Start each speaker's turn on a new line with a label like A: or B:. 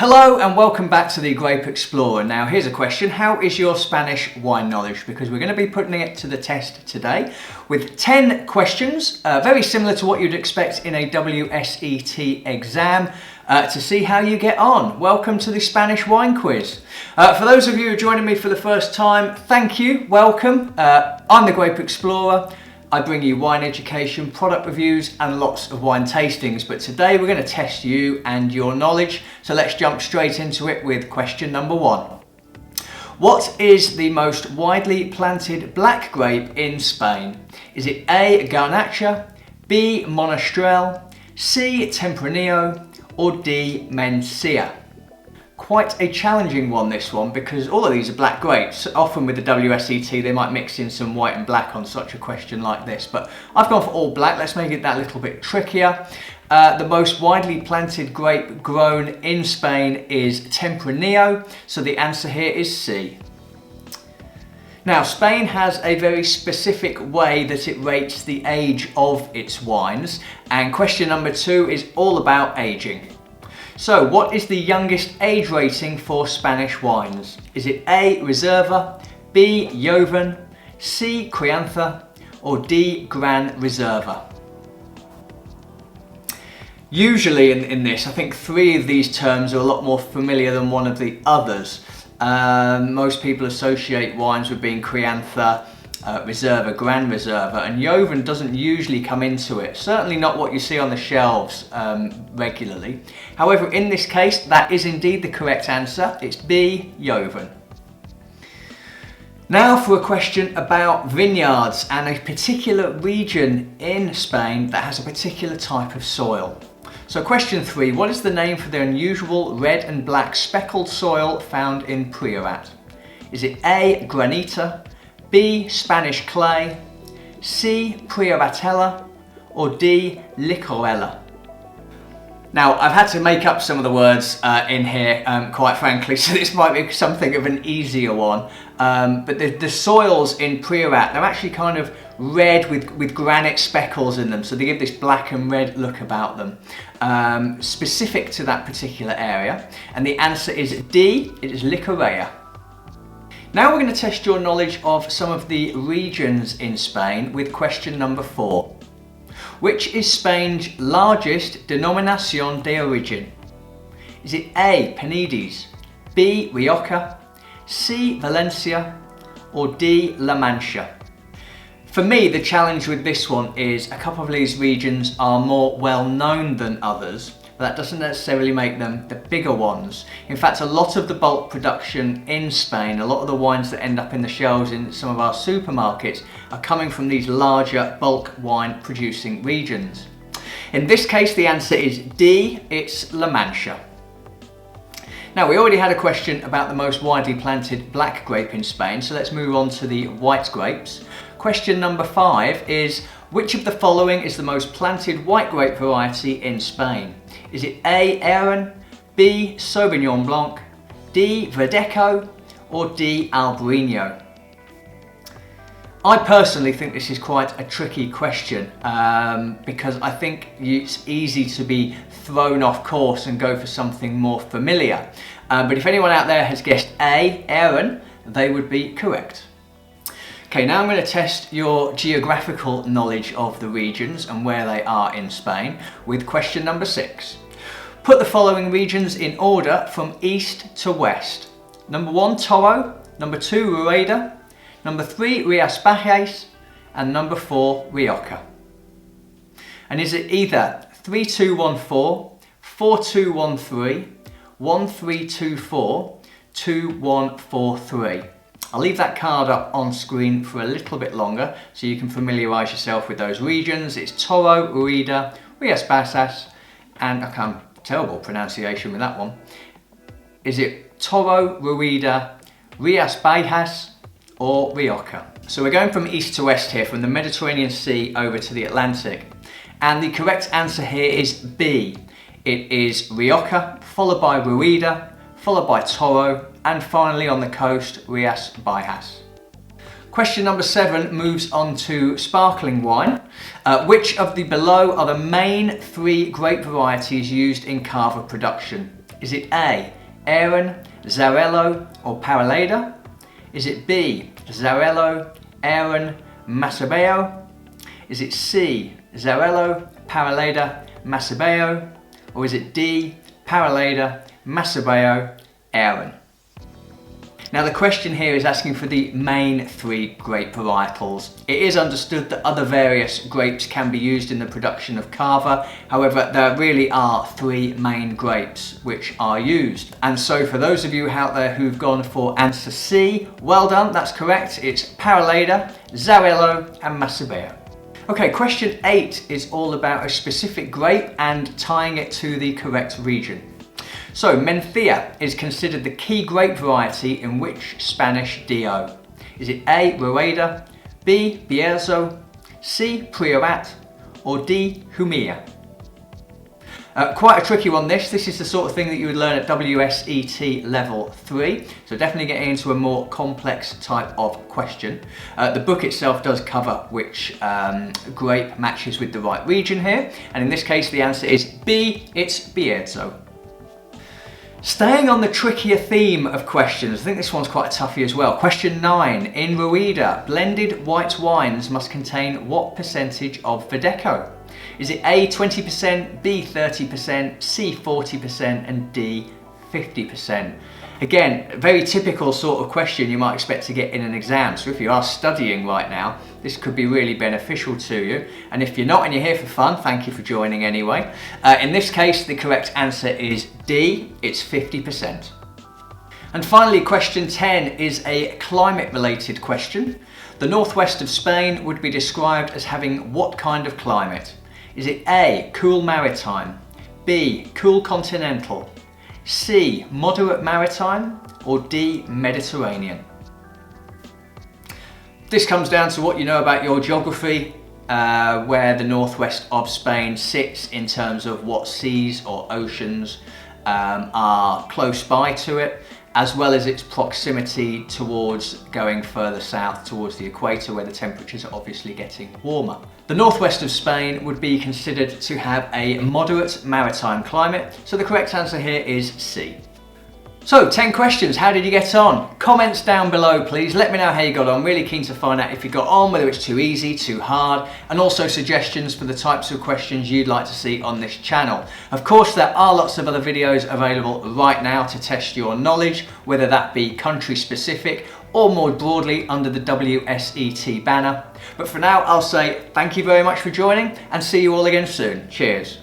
A: Hello and welcome back to the Grape Explorer. Now here's a question: how is your Spanish wine knowledge? Because we're going to be putting it to the test today with 10 questions, very similar to what you'd expect in a WSET exam, to see how you get on. Welcome to the Spanish wine quiz. For those of you who are joining me for the first time, thank you, welcome. I'm the Grape Explorer. I bring you wine education, product reviews and lots of wine tastings, but today we're going to test you and your knowledge, so let's jump straight into it with question number 1. What is the most widely planted black grape in Spain? Is it A. Garnacha, B. Monastrell, C. Tempranillo or D. Mencia? Quite a challenging one, this one, because all of these are black grapes. Often with the WSET they might mix in some white and black on such a question like this, but I've gone for all black. Let's make it that little bit trickier. The most widely planted grape grown in Spain is Tempranillo, so the answer here is C. Now, Spain has a very specific way that it rates the age of its wines, and question number 2 is all about aging. So, what is the youngest age rating for Spanish wines? Is it A. Reserva, B. Joven, C. Crianza or D. Gran Reserva? Usually in this, I think 3 of these terms are a lot more familiar than one of the others. Most people associate wines with being Crianza, Reserva, Gran Reserva, and Joven doesn't usually come into it. Certainly not what you see on the shelves regularly. However, in this case, that is indeed the correct answer. It's B. Joven. Now for a question about vineyards and a particular region in Spain that has a particular type of soil. So question 3, what is the name for the unusual red and black speckled soil found in Priorat? Is it A. Granita, B. Spanish clay, C. Prioratella or D. Licorella? Now, I've had to make up some of the words in here, quite frankly, so this might be something of an easier one. But the soils in Priorat, they're actually kind of red with granite speckles in them, so they give this black and red look about them, specific to that particular area. And the answer is D, it is Licorella. Now we're going to test your knowledge of some of the regions in Spain with question number 4. Which is Spain's largest denominación de origen? Is it A. Penedès, B. Rioja, C. Valencia or D. La Mancha? For me, the challenge with this one is a couple of these regions are more well known than others. That doesn't necessarily make them the bigger ones. In fact, a lot of the bulk production in Spain, a lot of the wines that end up in the shelves in some of our supermarkets are coming from these larger bulk wine producing regions. In this case, the answer is D, it's La Mancha. Now, we already had a question about the most widely planted black grape in Spain, so let's move on to the white grapes. Question number 5 is, which of the following is the most planted white grape variety in Spain? Is it A. Aran, B. Sauvignon Blanc, D. Verdejo or D. Albariño? I personally think this is quite a tricky question because I think it's easy to be thrown off course and go for something more familiar. But if anyone out there has guessed A. Aran, they would be correct. Okay, now I'm going to test your geographical knowledge of the regions and where they are in Spain with question number 6. Put the following regions in order from east to west. Number 1, Toro. Number 2, Rueda. Number 3, Rías Baixas. And number 4, Rioja. And is it either 3214, 4213, 1324, 2143? I'll leave that card up on screen for a little bit longer so you can familiarise yourself with those regions. It's Toro, Rueda, Rías Baixas, and I can't terrible pronunciation with that one. Is it Toro, Rueda, Rías Baixas or Rioja? So we're going from east to west here, from the Mediterranean Sea over to the Atlantic. And the correct answer here is B. It is Rioja, followed by Rueda, followed by Toro, and finally on the coast, Rías Baixas. Question number 7 moves on to sparkling wine. Which of the below are the main 3 grape varieties used in Cava production? Is it A, Aran, Xarello or Paraleda? Is it B, Xarello, Aran, Macabeo? Is it C, Xarello, Paraleda, Macabeo? Or is it D, Paraleda, Macabeo, Aran? Now the question here is asking for the main 3 grape varietals. It is understood that other various grapes can be used in the production of Cava, however there really are 3 main grapes which are used. And so for those of you out there who've gone for answer C, well done, that's correct. It's Paraleda, Xarello and Macabeo. Okay, question 8 is all about a specific grape and tying it to the correct region. So, Mencía is considered the key grape variety in which Spanish DO? Is it A, Rueda, B, Bierzo, C, Priorat, or D, Jumilla? Quite a tricky one this. This is the sort of thing that you would learn at WSET level 3, so definitely getting into a more complex type of question. The book itself does cover which grape matches with the right region here, and in this case the answer is B, it's Bierzo. Staying on the trickier theme of questions, I think this one's quite a toughie as well. Question 9. In Rueda, blended white wines must contain what percentage of Verdeco? Is it A, 20%, B, 30%, C, 40% and D, 50%? Again, very typical sort of question you might expect to get in an exam. So if you are studying right now, this could be really beneficial to you. And if you're not and you're here for fun, thank you for joining anyway. In this case, the correct answer is D, it's 50%. And finally, question 10 is a climate-related question. The northwest of Spain would be described as having what kind of climate? Is it A, cool maritime, B, cool continental, C, moderate maritime, or D, Mediterranean? This comes down to what you know about your geography, where the northwest of Spain sits in terms of what seas or oceans are close by to it, as well as its proximity towards going further south towards the equator where the temperatures are obviously getting warmer. The northwest of Spain would be considered to have a moderate maritime climate, so the correct answer here is C. So 10 questions, how did you get on? Comments down below please, let me know how you got on. Really keen to find out if you got on, whether it's too easy, too hard, and also suggestions for the types of questions you'd like to see on this channel. Of course there are lots of other videos available right now to test your knowledge, whether that be country specific or more broadly under the WSET banner. But for now I'll say thank you very much for joining and see you all again soon. Cheers.